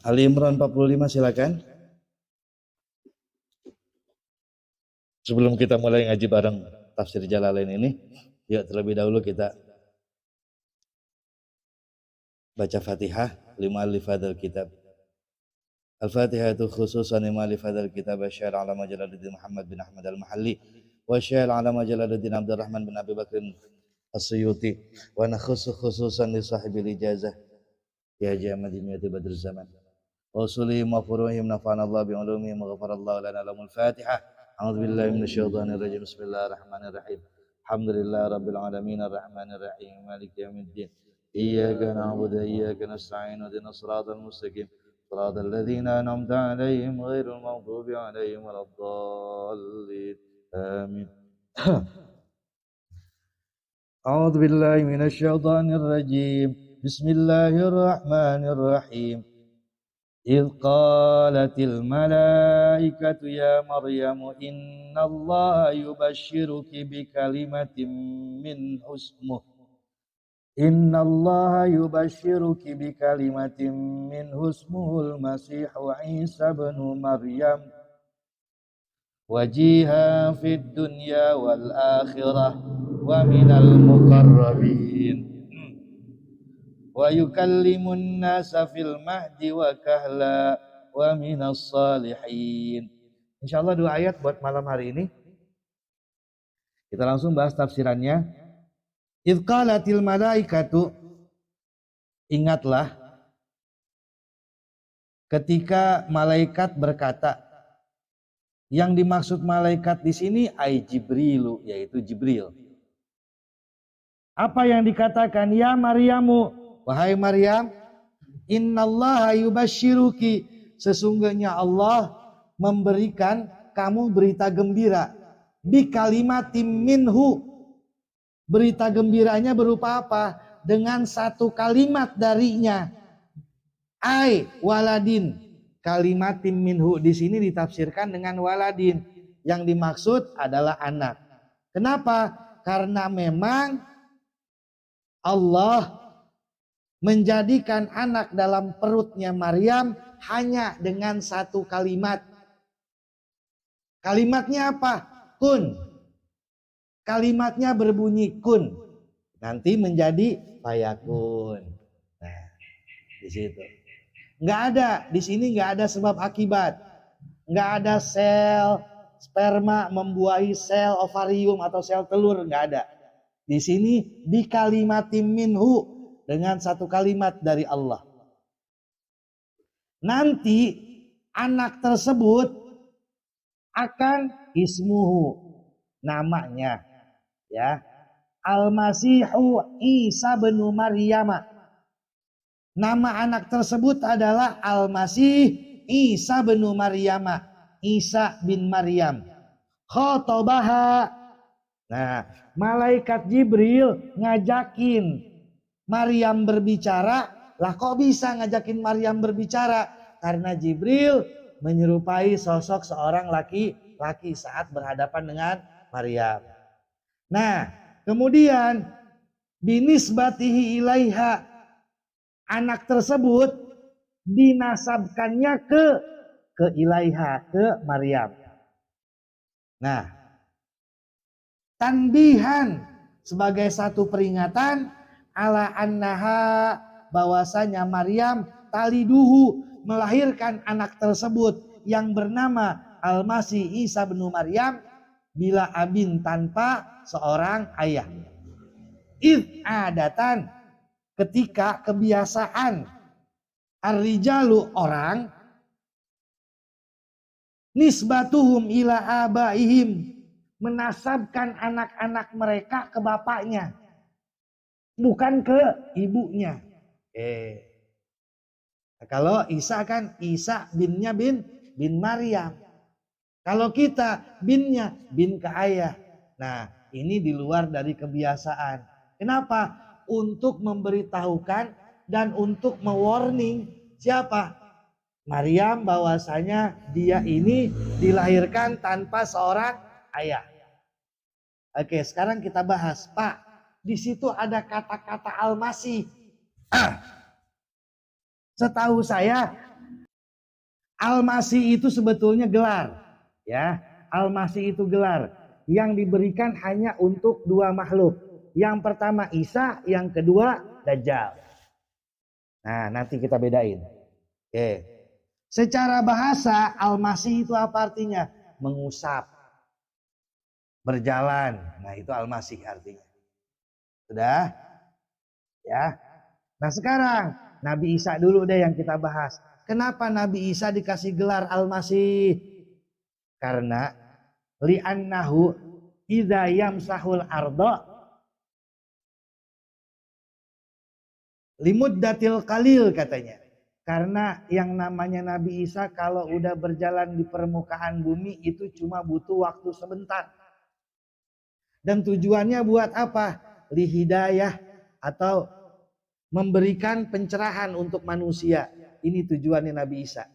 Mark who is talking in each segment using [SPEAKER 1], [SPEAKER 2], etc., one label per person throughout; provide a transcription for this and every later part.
[SPEAKER 1] Ali Imran 45 silakan. Sebelum kita mulai ngaji bareng tafsir Jalalain ini, yuk terlebih dahulu kita baca Fatihah lima alif hadal kitab. Al-Fatihah itu khususan lima alif hadal kitab Syair Alama Jalaluddin Muhammad bin Ahmad Al-Mahalli wa Syair Alama Jalaluddin Abdurrahman bin Abi Bakrin As-Suyuti wa nakhusu khususan li sahibil ijazah ya jamadin yati badr zaman wa usulihim wa furuhim nafa'ana Allah bi ulumihim wa ghafarallahu lana lahumul Fatihah. A'udzu billahi minasyaitonir rajim. Bismillahirrahmanirrahim. Alhamdulillahi rabbil alamin arrahmanir rahim maliki yaumiddin. Iyyaka na'budu wa iyyaka nasta'in ihdinas siratal mustaqim صراط الذين أنعمت عليهم غير المغضوب عليهم ولا الضالين آمين. أعوذ بالله من الشيطان الرجيم. بسم الله الرحمن الرحيم. إذ قالت الملائكة يا مريم إن الله يبشرك بكلمة منه اسمه إن الله يبشرك بكلمة منه اسمه المسيح عيسى بن مريم وجيها في الدنيا والآخرة ومن المقربين ويكلم الناس في المهد وكهلا ومن الصالحين. Insyaallah 2 ayat buat malam hari ini. Kita langsung bahas tafsirannya. Idz qalatil malaikatu, ingatlah ketika malaikat berkata. Yang dimaksud malaikat di sini ai Jibrilu, yaitu Jibril. Apa yang dikatakan? Ya Maryamu, wahai Maryam, innallaha yubashshiruki, sesungguhnya Allah memberikan kamu berita gembira bi kalimatim minhu. Berita gembiranya berupa apa? Dengan satu kalimat darinya. Ai waladin. Kalimatin minhu di sini ditafsirkan dengan waladin. Yang dimaksud adalah anak. Kenapa? Karena memang Allah menjadikan anak dalam perutnya Maryam hanya dengan satu kalimat. Kalimatnya apa? Kun. Kalimatnya berbunyi kun, nanti menjadi fayakun. Nah, di situ. Nggak ada, di sini nggak ada sebab akibat. Nggak ada sel sperma membuahi sel ovarium atau sel telur, nggak ada. Di sini bi kalimatim minhu, dengan satu kalimat dari Allah. Nanti anak tersebut akan ismuhu, namanya. Ya, Al-Masihu Isa bin Maryam. Nama anak tersebut adalah Al-Masih Isa bin Maryam. Isa bin Maryam. Khotobaha. Nah, malaikat Jibril ngajakin Maryam berbicara. Lah kok bisa ngajakin Maryam berbicara? Karena Jibril menyerupai sosok seorang laki-laki saat berhadapan dengan Maryam. Nah, kemudian binisbatihi ilaiha, anak tersebut dinasabkannya ke ilaiha, ke Maryam. Nah, tanbihan sebagai satu peringatan ala annaha, bahwasanya Maryam taliduhu, melahirkan anak tersebut yang bernama Al-Masih Isa bin Maryam bila abin, tanpa seorang ayah. Id adatan, ketika kebiasaan, ar-rijalu, orang, nisbatuhum ila abaihim, menasabkan anak-anak mereka ke bapaknya, bukan ke ibunya. Kalau Isa kan Isa binnya bin Maryam. Kalau kita binnya bin ke ayah. Nah, ini di luar dari kebiasaan. Kenapa? Untuk memberitahukan dan untuk mewarning siapa? Maryam, bahwasanya dia ini dilahirkan tanpa seorang ayah. Oke, sekarang kita bahas. Pak, di situ ada kata-kata Al-Masih. Setahu saya Al-Masih itu sebetulnya gelar, ya. Al-Masih itu gelar yang diberikan hanya untuk dua makhluk. Yang pertama Isa, yang kedua Dajjal. Nah, nanti kita bedain. Oke. Secara bahasa Al-Masih itu apa artinya? Mengusap, berjalan. Nah, itu Al-Masih artinya. Sudah? Ya. Nah, sekarang Nabi Isa dulu deh yang kita bahas. Kenapa Nabi Isa dikasih gelar Al-Masih? Karena li'annahu idza yamsahul arda limuddatil qalil katanya. Karena yang namanya Nabi Isa kalau udah berjalan di permukaan bumi itu cuma butuh waktu sebentar. Dan tujuannya buat apa? Lihidayah atau memberikan pencerahan untuk manusia. Ini tujuannya Nabi Isa.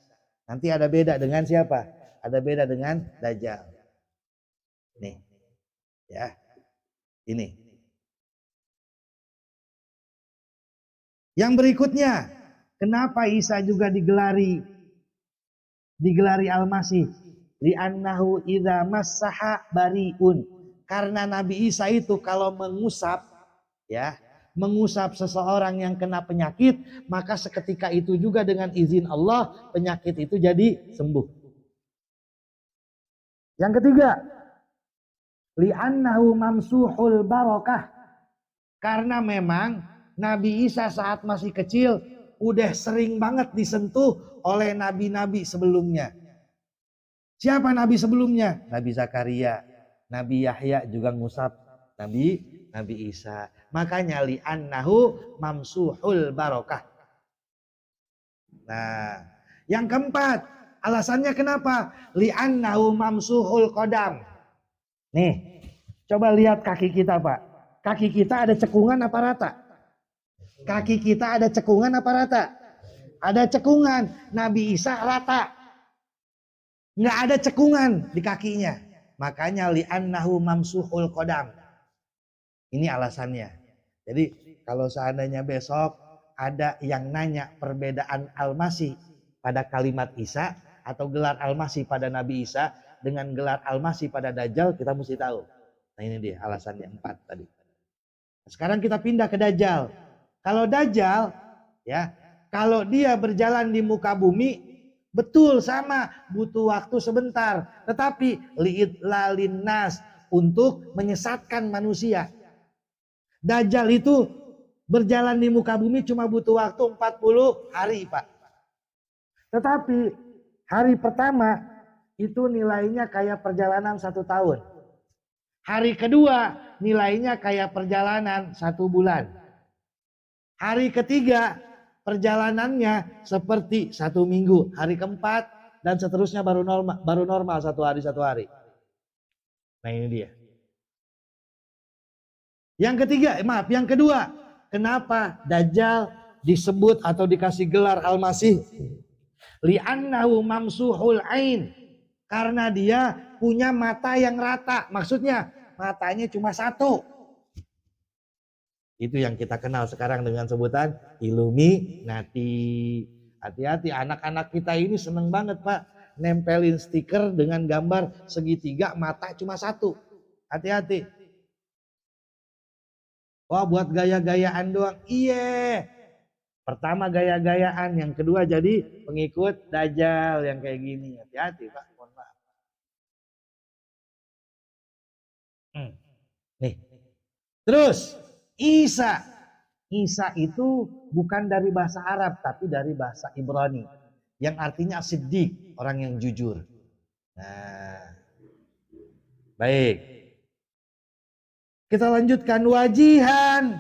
[SPEAKER 1] Nanti ada beda dengan siapa? Ada beda dengan Dajjal. Nih. Ya. Ini. Yang berikutnya, kenapa Isa juga digelari Al-Masih? Li'annahu idza massaha bariun. Karena Nabi Isa itu kalau mengusap, ya, mengusap seseorang yang kena penyakit, maka seketika itu juga dengan izin Allah penyakit itu jadi sembuh. Yang ketiga, li'annahu mamsuhul barakah. Karena memang Nabi Isa saat masih kecil udah sering banget disentuh oleh nabi-nabi sebelumnya. Siapa nabi sebelumnya? Nabi Zakaria, Nabi Yahya juga ngusap Nabi Isa. Makanya li'annahu mamsuhul barakah. Nah, yang keempat, alasannya kenapa? Li'annahu mamsuhul qadam. Nih, coba lihat kaki kita, Pak. Kaki kita ada cekungan apa rata? Kaki kita ada cekungan apa rata? Ada cekungan. Nabi Isa rata. Nggak ada cekungan di kakinya. Makanya li'annahu mamsuhul qadam. Ini alasannya. Jadi kalau seandainya besok ada yang nanya perbedaan Al-Masih pada kalimat Isa atau gelar Al-Masih pada Nabi Isa dengan gelar Al-Masih pada Dajjal, kita mesti tahu. Nah ini dia alasannya 4 tadi. Sekarang kita pindah ke Dajjal. Kalau Dajjal, ya, kalau dia berjalan di muka bumi, betul sama, butuh waktu sebentar. Tetapi li'idlalin nas, untuk menyesatkan manusia. Dajjal itu berjalan di muka bumi cuma butuh waktu 40 hari, Pak. Tetapi hari pertama itu nilainya kayak perjalanan 1 tahun. Hari kedua nilainya kayak perjalanan 1 bulan. Hari ketiga perjalanannya seperti 1 minggu. Hari keempat dan seterusnya baru normal 1 hari. Nah ini dia. Yang kedua, kenapa Dajjal disebut atau dikasih gelar Al-Masih? Li'annahu mamsuhul ain. Karena dia punya mata yang rata. Maksudnya matanya cuma 1. Itu yang kita kenal sekarang dengan sebutan Illuminati. Hati-hati, anak-anak kita ini seneng banget, Pak. Nempelin stiker dengan gambar segitiga, mata cuma 1. Hati-hati. Wah, buat gaya-gayaan doang. Iya. Pertama gaya-gayaan, yang kedua jadi pengikut Dajjal yang kayak gini. Hati-hati, Pak. Mohon maaf. Nih. Terus Isa itu bukan dari bahasa Arab tapi dari bahasa Ibrani yang artinya Siddiq, orang yang jujur. Nah, baik. Kita lanjutkan. Wajihan,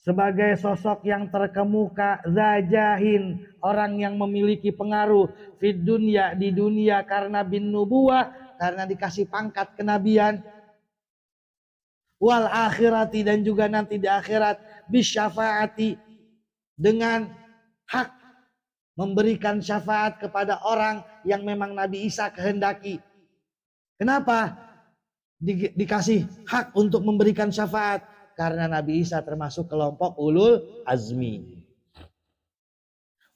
[SPEAKER 1] sebagai sosok yang terkemuka, zajahin, orang yang memiliki pengaruh, fid dunya, di dunia, karena bin nubuwah, karena dikasih pangkat kenabian, wal akhirati, dan juga nanti di akhirat, bisyafaati, dengan hak memberikan syafaat kepada orang yang memang Nabi Isa kehendaki. Kenapa dikasih hak untuk memberikan syafaat? Karena Nabi Isa termasuk kelompok ulul azmi.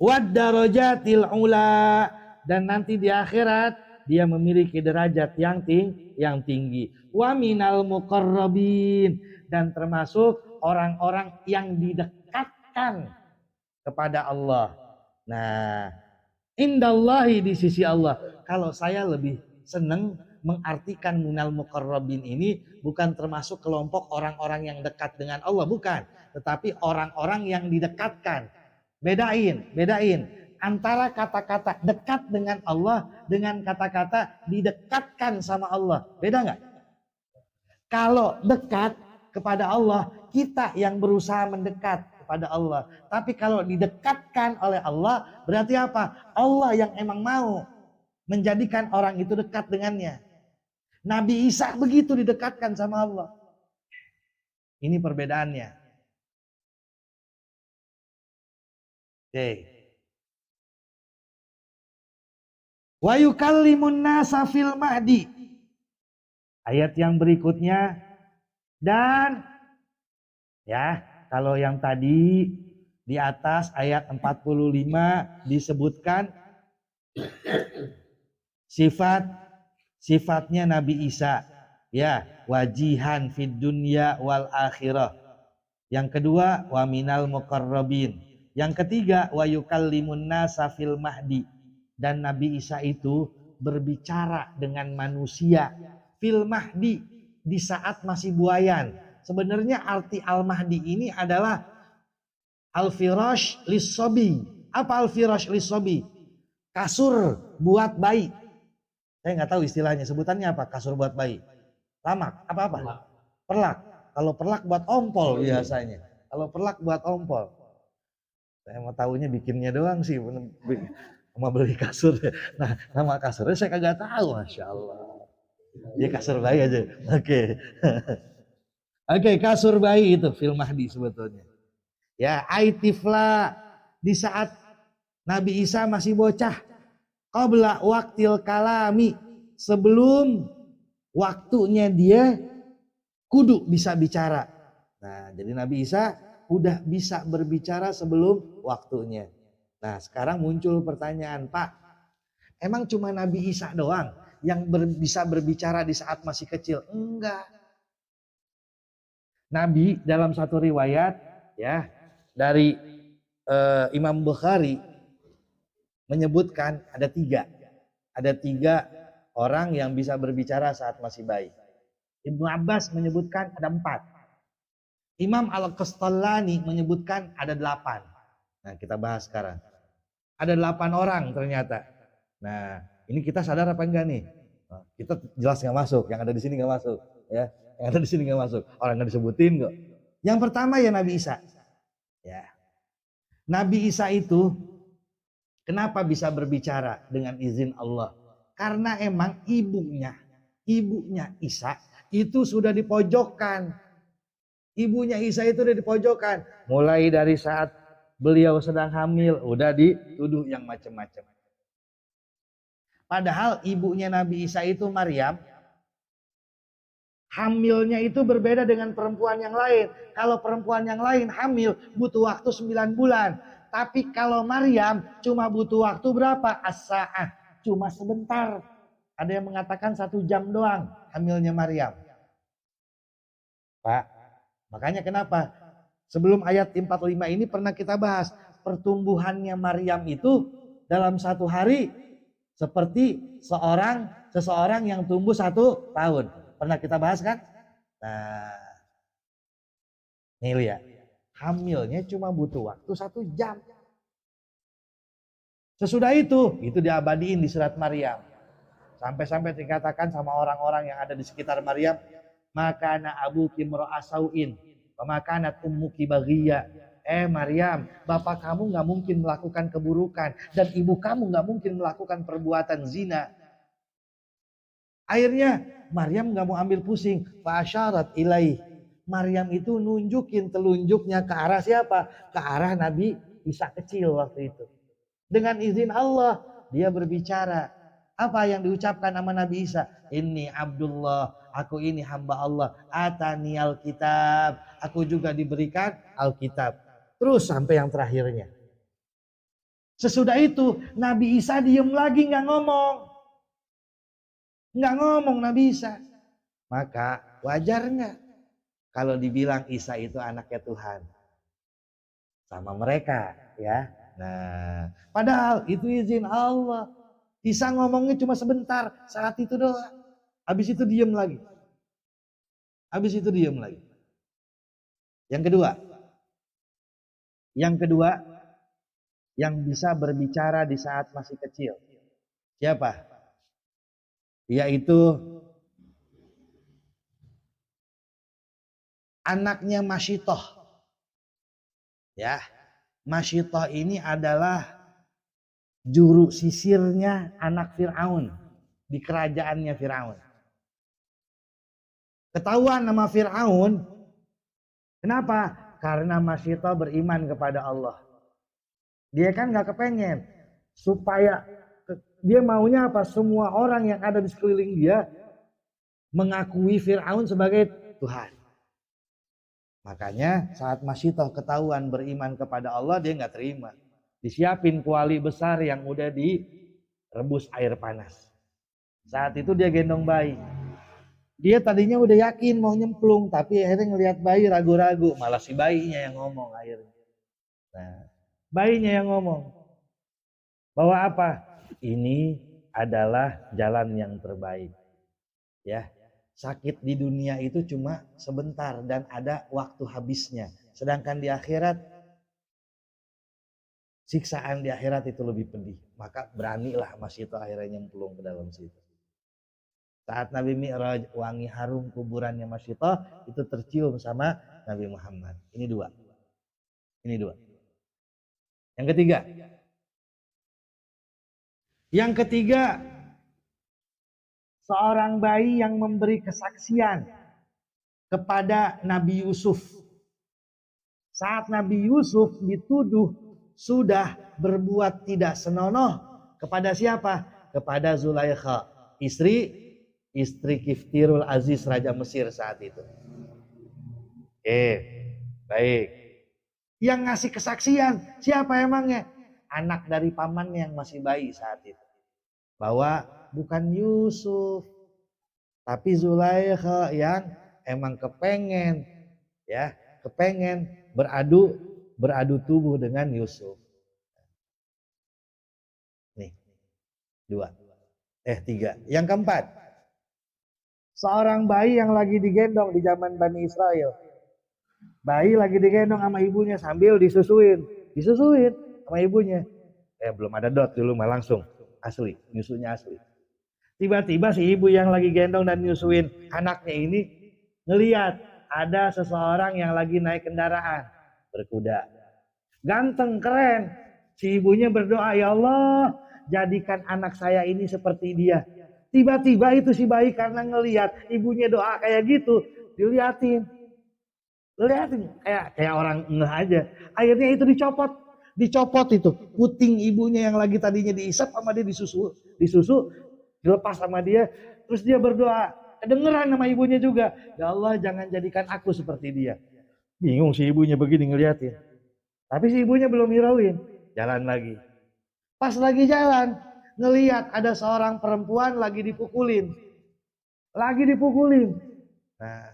[SPEAKER 1] Wad darajatil ula, dan nanti di akhirat dia memiliki derajat yang tinggi. Wa minal muqarrabin, dan termasuk orang-orang yang didekatkan kepada Allah. Nah, indallahi, di sisi Allah. Kalau saya lebih senang mengartikan minal muqarrabin ini bukan termasuk kelompok orang-orang yang dekat dengan Allah, bukan, tetapi orang-orang yang didekatkan. Bedain antara kata-kata dekat dengan Allah dengan kata-kata didekatkan sama Allah. Beda nggak? Kalau dekat kepada Allah, kita yang berusaha mendekat kepada Allah. Tapi kalau didekatkan oleh Allah, berarti apa? Allah yang emang mau menjadikan orang itu dekat dengannya. Nabi Isa begitu didekatkan sama Allah. Ini perbedaannya. Oke. Wa yukallimun nasa fil mahdi. Ayat yang berikutnya, dan ya, kalau yang tadi di atas ayat 45 disebutkan sifatnya Nabi Isa, ya, wajihan fid dunya wal akhirah. Yang kedua, wa minal muqarrabin. Yang ketiga, wa yukallimun nasa fil mahdi, dan Nabi Isa itu berbicara dengan manusia fil mahdi, di saat masih buayan. Sebenarnya arti al-mahdi ini adalah al-firash lis-sobi. Apa al-firash lis-sobi? Kasur buat bayi. Saya nggak tahu istilahnya, sebutannya apa kasur buat bayi? Lamak, apa-apa? Perlak. Kalau perlak buat ompol biasanya. Kalau perlak buat ompol. Saya mau tahunya bikinnya doang sih. Mau beli kasur. Nah, nama kasurnya saya kagak tahu, Masya Allah. Dia kasur bayi aja. Oke. Oke, kasur bayi itu fil mahdi sebetulnya. Ya, aitifla, di saat Nabi Isa masih bocah. Qabla waktil kalami, sebelum waktunya dia kudu bisa bicara. Nah, jadi Nabi Isa udah bisa berbicara sebelum waktunya. Nah, sekarang muncul pertanyaan, Pak, emang cuma Nabi Isa doang yang bisa berbicara di saat masih kecil? Enggak. Nabi dalam satu riwayat, ya, dari Imam Bukhari menyebutkan ada tiga orang yang bisa berbicara saat masih bayi. Ibnu Abbas menyebutkan ada 4. Imam Al-Qastallani menyebutkan ada 8. Nah, kita bahas sekarang. Ada 8 orang ternyata. Nah, ini kita sadar apa enggak nih? Nah, kita jelas nggak masuk, yang ada di sini nggak masuk, ya. Yang ada di sini nggak masuk. Orang nggak disebutin kok. Yang pertama ya Nabi Isa. Ya. Nabi Isa itu kenapa bisa berbicara dengan izin Allah? Karena emang ibunya Isa itu sudah dipojokkan. Ibunya Isa itu udah dipojokkan. Mulai dari saat beliau sedang hamil, udah dituduh yang macam-macam. Padahal ibunya Nabi Isa itu Maryam, hamilnya itu berbeda dengan perempuan yang lain. Kalau perempuan yang lain hamil butuh waktu 9 bulan. Tapi kalau Maryam cuma butuh waktu berapa? As-sa'ah, cuma sebentar. Ada yang mengatakan 1 jam doang hamilnya Maryam. Pak, makanya kenapa? Sebelum ayat 45 ini pernah kita bahas. Pertumbuhannya Maryam itu dalam 1 hari seperti seseorang yang tumbuh 1 tahun. Pernah kita bahas kan? Nah, nih lihat. Hamilnya cuma butuh waktu 1 jam. Sesudah itu diabadiin di surat Maryam. Sampai-sampai dikatakan sama orang-orang yang ada di sekitar Maryam, makana abuki mra'asauin, makanat ummuki baghiyya. Maryam, bapak kamu nggak mungkin melakukan keburukan dan ibu kamu nggak mungkin melakukan perbuatan zina. Akhirnya Maryam nggak mau ambil pusing. Fa'asyarat ilaih. Maryam itu nunjukin telunjuknya ke arah siapa? Ke arah Nabi Isa kecil waktu itu. Dengan izin Allah dia berbicara. Apa yang diucapkan sama Nabi Isa? Inni Abdullah, aku ini hamba Allah. Atani Alkitab, aku juga diberikan Alkitab. Terus sampai yang terakhirnya. Sesudah itu Nabi Isa diem lagi, nggak ngomong. Nggak ngomong Nabi Isa. Maka wajar nggak kalau dibilang Isa itu anaknya Tuhan? Sama mereka ya. Nah, padahal itu izin Allah. Isa ngomongnya cuma sebentar, saat itu doang. Habis itu diem lagi. Habis itu diem lagi. Yang kedua, yang bisa berbicara di saat masih kecil. Siapa? Yaitu anaknya Masyitoh. Ya, Masyitoh ini adalah juru sisirnya anak Fir'aun di kerajaannya Fir'aun. Ketahuan nama Fir'aun. Kenapa? Karena Masyitoh beriman kepada Allah. Dia kan gak kepengen supaya dia maunya apa? Semua orang yang ada di sekeliling dia mengakui Fir'aun sebagai Tuhan. Makanya saat Masyitoh ketahuan beriman kepada Allah, dia gak terima. Disiapin kuali besar yang udah direbus air panas. Saat itu dia gendong bayi. Dia tadinya udah yakin mau nyemplung, tapi akhirnya ngelihat bayi ragu-ragu. Malah si bayinya yang ngomong akhirnya. Nah, bayinya yang ngomong. Bahwa apa? Ini adalah jalan yang terbaik. Ya, sakit di dunia itu cuma sebentar dan ada waktu habisnya. Sedangkan di akhirat, siksaan di akhirat itu lebih pedih. Maka beranilah Masyitoh akhirnya nyemplung ke dalam situ. Saat Nabi Mi'raj, wangi harum kuburannya Masyitoh itu tercium sama Nabi Muhammad. Ini dua. Yang ketiga, seorang bayi yang memberi kesaksian kepada Nabi Yusuf. Saat Nabi Yusuf dituduh sudah berbuat tidak senonoh kepada siapa? Kepada Zulaikha, istri Kiftirul Aziz Raja Mesir saat itu. Baik. Yang ngasih kesaksian siapa emangnya? Anak dari pamannya yang masih bayi saat itu. Bahwa bukan Yusuf, tapi Zulaikha yang emang kepengen beradu tubuh dengan Yusuf. Nih, tiga. Yang keempat, seorang bayi yang lagi digendong di zaman Bani Israel. Bayi lagi digendong sama ibunya sambil disusuin sama ibunya. Belum ada dot dulu mah langsung asli, nyusunya asli. Tiba-tiba si ibu yang lagi gendong dan nyusuin anaknya ini ngeliat ada seseorang yang lagi naik kendaraan berkuda. Ganteng, keren. Si ibunya berdoa, ya Allah, jadikan anak saya ini seperti dia. Tiba-tiba itu si bayi karena ngeliat ibunya doa kayak gitu, diliatin kayak orang ngeh aja. Akhirnya itu dicopot itu puting ibunya yang lagi tadinya diisap sama dia disusu dilepas sama dia, terus dia berdoa, kedengeran sama ibunya juga, ya Allah jangan jadikan aku seperti dia. Bingung si ibunya begini ngeliatin, tapi si ibunya belum hirauin, jalan lagi. Pas lagi jalan ngeliat ada seorang perempuan lagi dipukulin. Nah,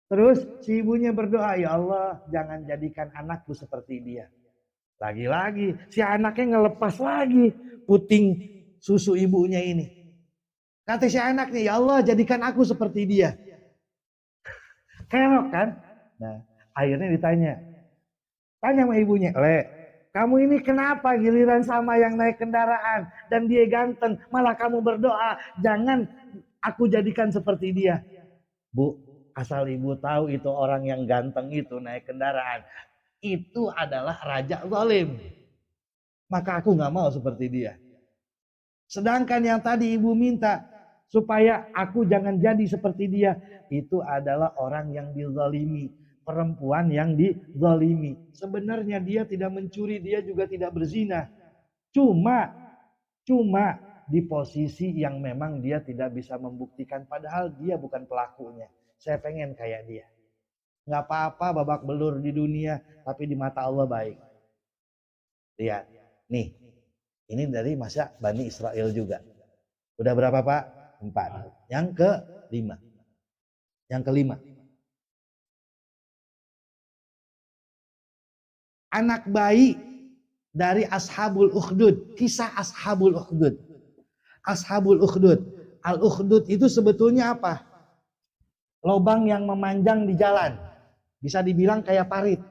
[SPEAKER 1] terus si ibunya berdoa, ya Allah jangan jadikan anakku seperti dia. Lagi-lagi si anaknya ngelepas lagi puting susu ibunya ini. Kata si anaknya, ya Allah jadikan aku seperti dia. Kerok kan? Nah, akhirnya tanya sama ibunya, kamu ini kenapa giliran sama yang naik kendaraan dan dia ganteng, malah kamu berdoa jangan aku jadikan seperti dia. Bu, asal ibu tahu itu orang yang ganteng itu naik kendaraan, itu adalah raja zalim. Maka aku gak mau seperti dia. Sedangkan yang tadi ibu minta supaya aku jangan jadi seperti dia, itu adalah orang yang dizalimi, perempuan yang dizalimi. Sebenarnya dia tidak mencuri, dia juga tidak berzina. Cuma di posisi yang memang dia tidak bisa membuktikan, padahal dia bukan pelakunya. Saya pengen kayak dia. Gak apa-apa babak belur di dunia, tapi di mata Allah baik. Lihat, nih Ini dari masa Bani Israel juga. Udah berapa Pak? 4. Yang kelima. Yang kelima. Anak bayi dari Ashabul Ukhdud. Kisah Ashabul Ukhdud. Ashabul Ukhdud. Al-Ukhdud itu sebetulnya apa? Lobang yang memanjang di jalan. Bisa dibilang kayak parit.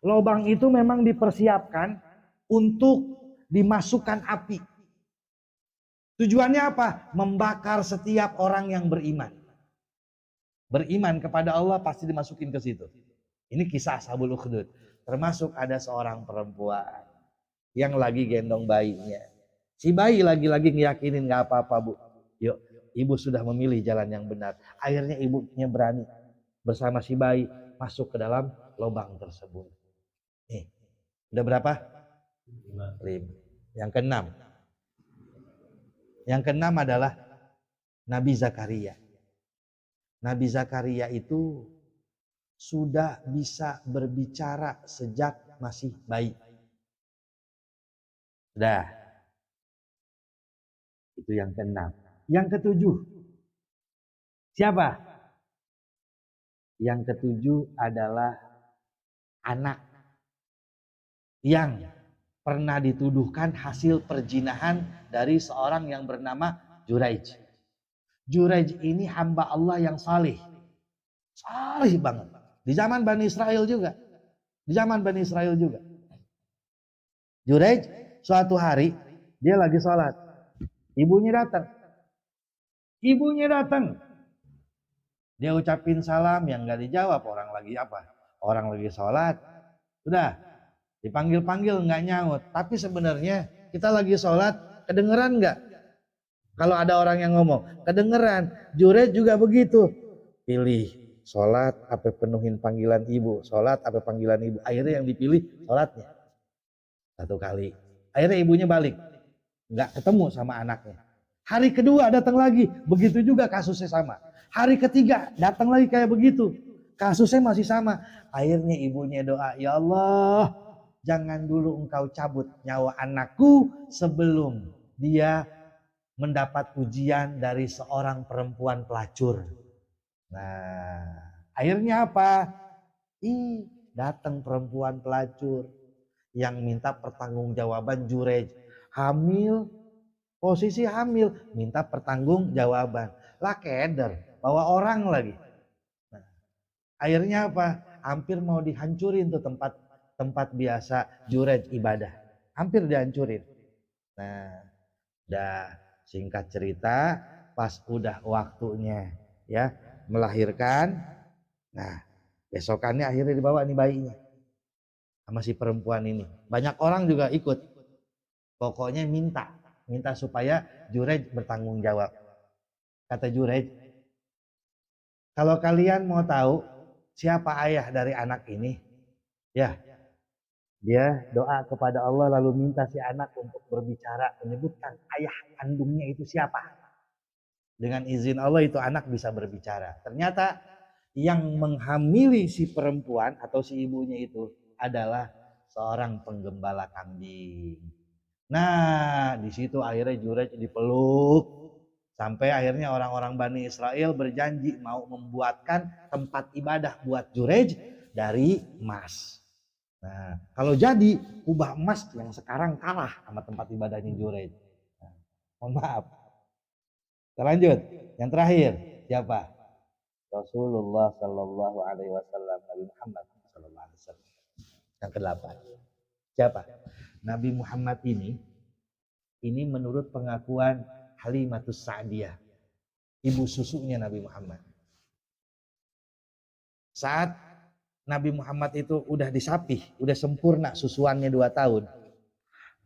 [SPEAKER 1] Lobang itu memang dipersiapkan untuk dimasukkan api. Tujuannya apa? Membakar setiap orang yang beriman. Beriman kepada Allah pasti dimasukin ke situ. Ini kisah Ashabul Ukhdud. Termasuk ada seorang perempuan yang lagi gendong bayinya. Si bayi lagi-lagi ngiyakinin gak apa-apa bu. Yuk, ibu sudah memilih jalan yang benar. Akhirnya ibunya berani bersama si bayi masuk ke dalam lubang tersebut. Nih, udah berapa? 5. Yang keenam. Yang keenam adalah Nabi Zakaria. Nabi Zakaria itu sudah bisa berbicara sejak masih bayi. Sudah. Itu yang keenam. Yang ketujuh. Siapa? Yang ketujuh adalah anak yang pernah dituduhkan hasil perjinahan dari seorang yang bernama Juraij. Juraij ini hamba Allah yang salih. Salih banget. Di zaman Bani Israel juga. Di zaman Bani Israel juga. Juraij suatu hari dia lagi sholat. Ibunya datang. Ibunya datang. Dia ucapin salam yang gak dijawab. Orang lagi apa? Orang lagi sholat. Udah. Dipanggil-panggil gak nyaut. Tapi sebenarnya kita lagi sholat. Kedengeran gak? Kalau ada orang yang ngomong. Kedengeran. Juraij juga begitu. Pilih. Sholat apa penuhin panggilan ibu. Sholat apa panggilan ibu. Akhirnya yang dipilih sholatnya. Satu kali. Akhirnya ibunya balik. Nggak ketemu sama anaknya. Hari kedua datang lagi. Begitu juga kasusnya sama. Hari ketiga datang lagi kayak begitu. Kasusnya masih sama. Akhirnya ibunya doa. Ya Allah. Jangan dulu engkau cabut nyawa anakku. Sebelum dia mendapat ujian dari seorang perempuan pelacur. Nah, akhirnya apa? Datang perempuan pelacur yang minta pertanggungjawaban Juraij. Hamil, posisi hamil, minta pertanggungjawaban. Lah keder, bawa orang lagi. Nah, akhirnya apa? Hampir mau dihancurin tuh tempat biasa Juraij ibadah. Hampir dihancurin. Nah, dah singkat cerita, pas udah waktunya ya melahirkan. Nah, besokannya akhirnya dibawa nih bayinya sama si perempuan ini. Banyak orang juga ikut. Pokoknya minta supaya Juraij bertanggung jawab. Kata Juraij, kalau kalian mau tahu siapa ayah dari anak ini, ya dia doa kepada Allah lalu minta si anak untuk berbicara, menyebutkan ayah kandungnya itu siapa. Dengan izin Allah itu anak bisa berbicara. Ternyata yang menghamili si perempuan atau si ibunya itu adalah seorang penggembala kambing. Nah, di situ akhirnya Juraij dipeluk sampai akhirnya orang-orang Bani Israel berjanji mau membuatkan tempat ibadah buat Juraij dari emas. Nah, kalau jadi kubah emas yang sekarang kalah sama tempat ibadahnya Juraij. Nah, mohon maaf. Kita lanjut. Yang terakhir siapa? Rasulullah Sallallahu Alaihi Wasallam, Nabi Muhammad Sallallahu Alaihi Wasallam. Yang ke-8. Siapa? Nabi Muhammad ini menurut pengakuan Halimatus Sa'diyah, ibu susunya Nabi Muhammad. Saat Nabi Muhammad itu udah disapih, udah sempurna susuannya 2 tahun.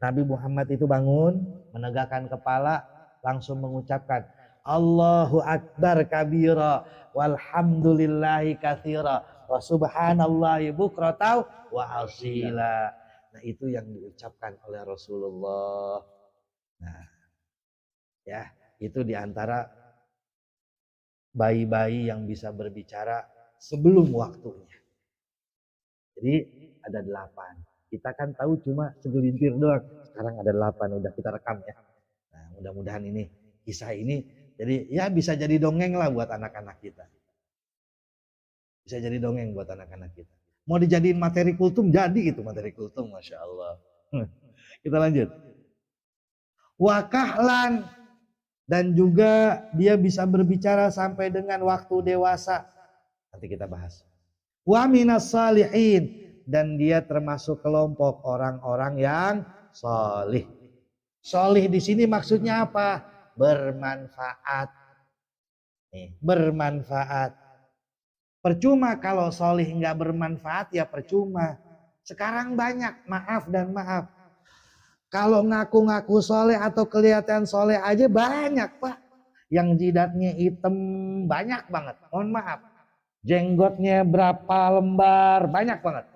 [SPEAKER 1] Nabi Muhammad itu bangun, menegakkan kepala, langsung mengucapkan Allahu Akbar kabira walhamdulillahi katsira wa subhanallahi bukratan wa asila. Nah, itu yang diucapkan oleh Rasulullah. Nah, ya, itu diantara bayi-bayi yang bisa berbicara sebelum waktunya. Jadi ada 8. Kita kan tahu cuma segelintir doang. sekarang ada 8 udah kita rekam ya. Nah, mudah-mudahan ini kisah ini jadi ya bisa jadi dongeng lah buat anak-anak kita. Bisa jadi dongeng buat anak-anak kita. Mau dijadiin materi kultum, jadi itu materi kultum, Masya Allah. Kita lanjut. Wakahlan, dan juga dia bisa berbicara sampai dengan waktu dewasa. Nanti kita bahas. Wa minas salihin, dan dia termasuk kelompok orang-orang yang solih. Solih di sini maksudnya apa? Bermanfaat. Nih, bermanfaat. Percuma kalau solih nggak bermanfaat ya percuma. Sekarang banyak maaf dan maaf. Kalau ngaku-ngaku soleh atau kelihatan soleh aja banyak Pak. Yang jidatnya hitam banyak banget. Mohon maaf. Jenggotnya berapa lembar banyak banget.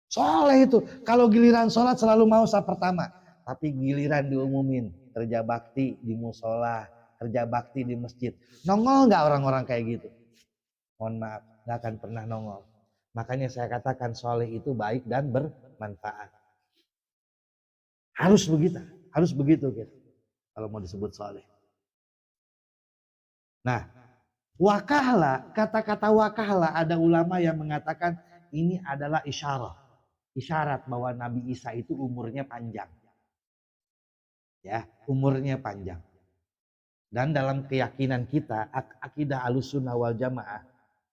[SPEAKER 1] Soleh itu. Kalau giliran sholat selalu mau sah pertama. Tapi giliran diumumin. Kerja bakti di musola. Kerja bakti di masjid. Nongol nggak orang-orang kayak gitu? Mohon maaf, gak akan pernah nongol. Makanya saya katakan soleh itu baik dan bermanfaat. Harus begitu gitu. Kalau mau disebut soleh. Nah, wakahla, kata-kata wakahla ada ulama yang mengatakan ini adalah isyarat bahwa Nabi Isa itu umurnya panjang. Ya, umurnya panjang. Dan dalam keyakinan kita, akidah Ahlussunnah wal Jamaah,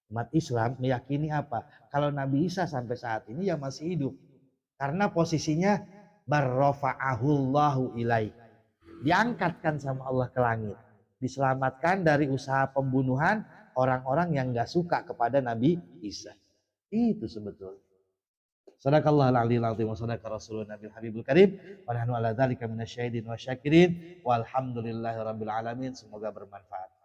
[SPEAKER 1] umat Islam meyakini apa? Kalau Nabi Isa sampai saat ini ya masih hidup. Karena posisinya barrafa'ahullahu ilaih. Diangkatkan sama Allah ke langit. Diselamatkan dari usaha pembunuhan orang-orang yang gak suka kepada Nabi Isa. Itu sebetulnya. Sadaqallahul aliyil azim wa sadaqa rasulun nabil habibul karim. Wa nahnu ala dzalika minasyahidin wa syakirin. Walhamdulillahirabbil alamin. Semoga bermanfaat.